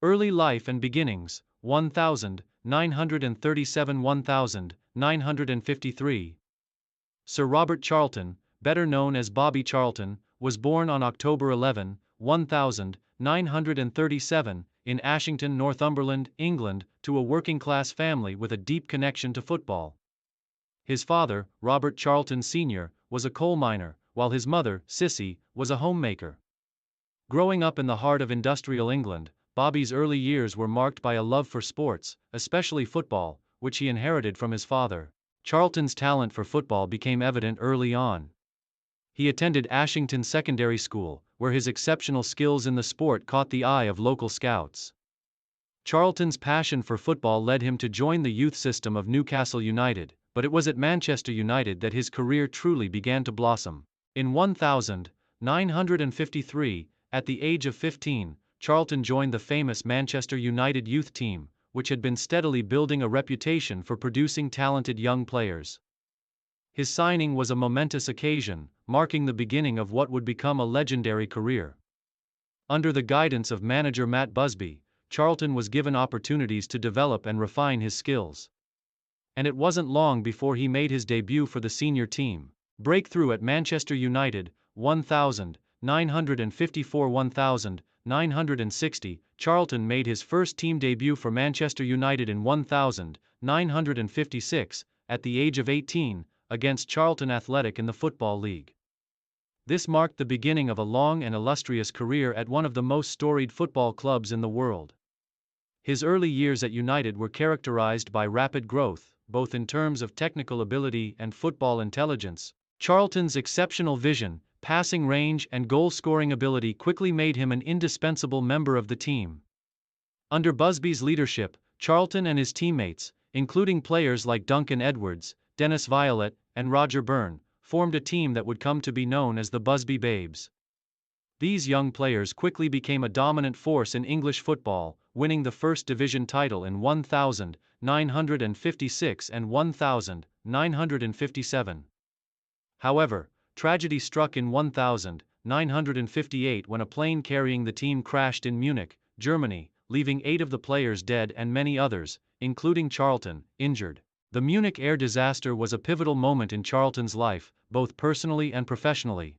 Early life and beginnings, 1937 1953. Sir Robert Charlton, better known as Bobby Charlton, was born on October 11, 1937, in Ashington, Northumberland, England, to a working-class family with a deep connection to football. His father, Robert Charlton Sr., was a coal miner, while his mother, Sissy, was a homemaker. Growing up in the heart of industrial England, Bobby's early years were marked by a love for sports, especially football, which he inherited from his father. Charlton's talent for football became evident early on. He attended Ashington Secondary School, where his exceptional skills in the sport caught the eye of local scouts. Charlton's passion for football led him to join the youth system of Newcastle United, but it was at Manchester United that his career truly began to blossom. In 1953, at the age of 15, Charlton joined the famous Manchester United youth team, which had been steadily building a reputation for producing talented young players. His signing was a momentous occasion, marking the beginning of what would become a legendary career. Under the guidance of manager Matt Busby, Charlton was given opportunities to develop and refine his skills. And it wasn't long before he made his debut for the senior team. Breakthrough at Manchester United, 1954-1960, Charlton made his first team debut for Manchester United in 1956, at the age of 18, against Charlton Athletic in the Football League. This marked the beginning of a long and illustrious career at one of the most storied football clubs in the world. His early years at United were characterized by rapid growth, both in terms of technical ability and football intelligence. Charlton's exceptional vision, passing range and goal-scoring ability quickly made him an indispensable member of the team. Under Busby's leadership, Charlton and his teammates, including players like Duncan Edwards, Dennis Viollet, and Roger Byrne, formed a team that would come to be known as the Busby Babes. These young players quickly became a dominant force in English football, winning the First Division title in 1956 and 1957. However, tragedy struck in 1958 when a plane carrying the team crashed in Munich, Germany, leaving 8 of the players dead and many others, including Charlton, injured. The Munich air disaster was a pivotal moment in Charlton's life, both personally and professionally.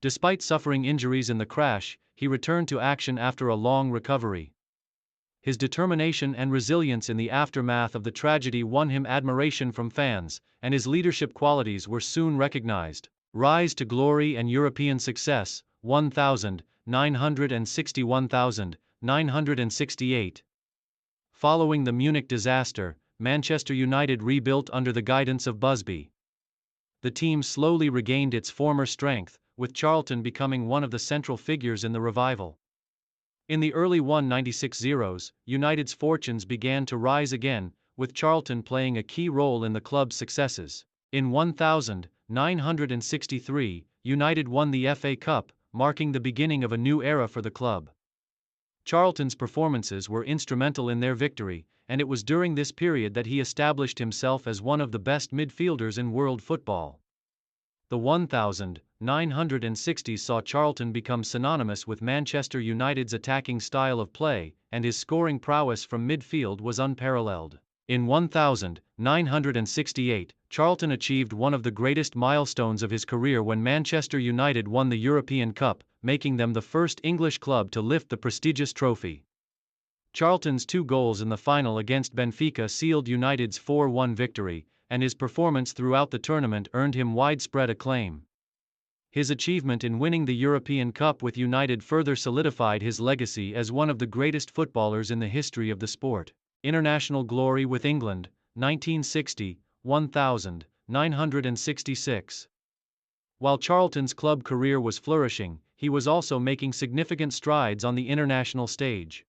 Despite suffering injuries in the crash, he returned to action after a long recovery. His determination and resilience in the aftermath of the tragedy won him admiration from fans, and his leadership qualities were soon recognized. Rise to glory and European success, 1960-1968. Following the Munich disaster, Manchester United rebuilt under the guidance of Busby. The team slowly regained its former strength, with Charlton becoming one of the central figures in the revival. In the early 1996s, United's fortunes began to rise again, with Charlton playing a key role in the club's successes. In 1963, United won the FA Cup, marking the beginning of a new era for the club. Charlton's performances were instrumental in their victory, and it was during this period that he established himself as one of the best midfielders in world football. The 1960s saw Charlton become synonymous with Manchester United's attacking style of play, and his scoring prowess from midfield was unparalleled. In 1968, Charlton achieved one of the greatest milestones of his career when Manchester United won the European Cup, making them the first English club to lift the prestigious trophy. Charlton's 2 goals in the final against Benfica sealed United's 4-1 victory, and his performance throughout the tournament earned him widespread acclaim. His achievement in winning the European Cup with United further solidified his legacy as one of the greatest footballers in the history of the sport. International glory with England, 1960, 1966. While Charlton's club career was flourishing, he was also making significant strides on the international stage.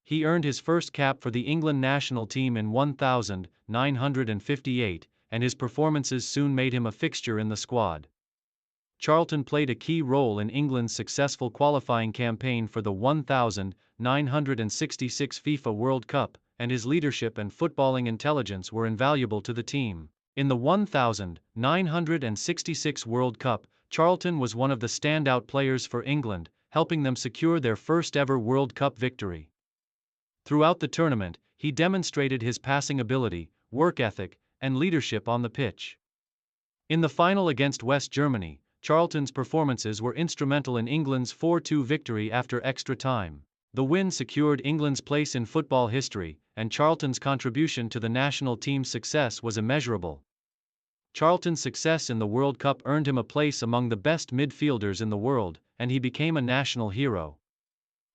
He earned his first cap for the England national team in 1958, and his performances soon made him a fixture in the squad. Charlton played a key role in England's successful qualifying campaign for the 1966 FIFA World Cup, and his leadership and footballing intelligence were invaluable to the team. In the 1966 World Cup, Charlton was one of the standout players for England, helping them secure their first-ever World Cup victory. Throughout the tournament, he demonstrated his passing ability, work ethic, and leadership on the pitch. In the final against West Germany, Charlton's performances were instrumental in England's 4-2 victory after extra time. The win secured England's place in football history, and Charlton's contribution to the national team's success was immeasurable. Charlton's success in the World Cup earned him a place among the best midfielders in the world, and he became a national hero.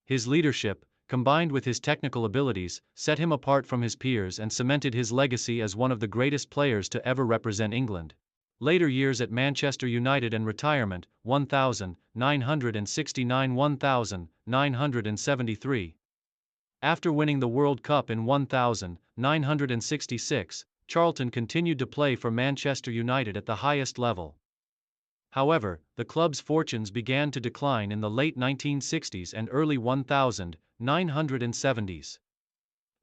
His leadership, combined with his technical abilities, set him apart from his peers and cemented his legacy as one of the greatest players to ever represent England. Later years at Manchester United and retirement, 1969–1973. After winning the World Cup in 1966, Charlton continued to play for Manchester United at the highest level. However, the club's fortunes began to decline in the late 1960s and early 1970s.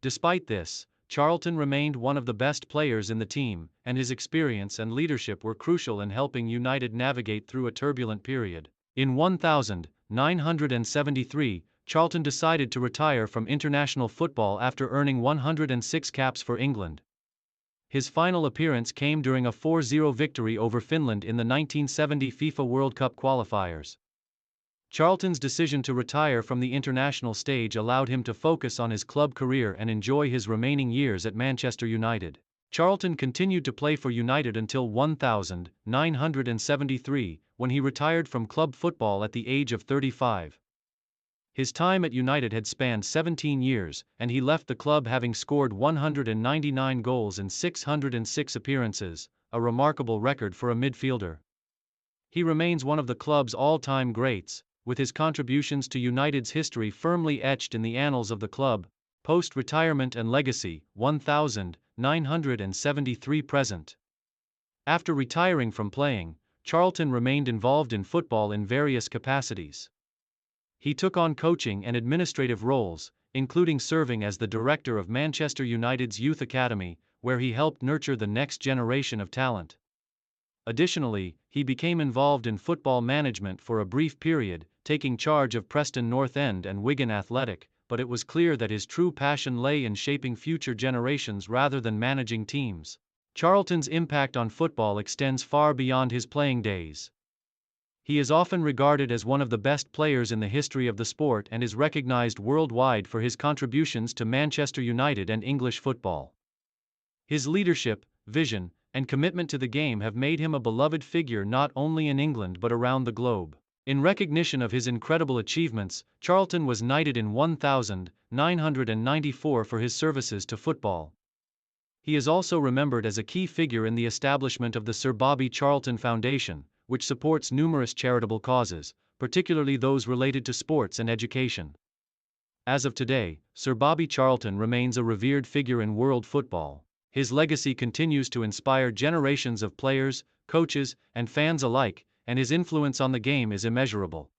Despite this, Charlton remained one of the best players in the team, and his experience and leadership were crucial in helping United navigate through a turbulent period. In 1973, Charlton decided to retire from international football after earning 106 caps for England. His final appearance came during a 4-0 victory over Finland in the 1970 FIFA World Cup qualifiers. Charlton's decision to retire from the international stage allowed him to focus on his club career and enjoy his remaining years at Manchester United. Charlton continued to play for United until 1973, when he retired from club football at the age of 35. His time at United had spanned 17 years, and he left the club having scored 199 goals in 606 appearances, a remarkable record for a midfielder. He remains one of the club's all-time greats, with his contributions to United's history firmly etched in the annals of the club. Post-retirement and legacy, 1973 present. After retiring from playing, Charlton remained involved in football in various capacities. He took on coaching and administrative roles, including serving as the director of Manchester United's Youth Academy, where he helped nurture the next generation of talent. Additionally, he became involved in football management for a brief period, taking charge of Preston North End and Wigan Athletic, but it was clear that his true passion lay in shaping future generations rather than managing teams. Charlton's impact on football extends far beyond his playing days. He is often regarded as one of the best players in the history of the sport and is recognized worldwide for his contributions to Manchester United and English football. His leadership, vision, and commitment to the game have made him a beloved figure not only in England but around the globe. In recognition of his incredible achievements, Charlton was knighted in 1994 for his services to football. He is also remembered as a key figure in the establishment of the Sir Bobby Charlton Foundation, which supports numerous charitable causes, particularly those related to sports and education. As of today, Sir Bobby Charlton remains a revered figure in world football. His legacy continues to inspire generations of players, coaches, and fans alike, and his influence on the game is immeasurable.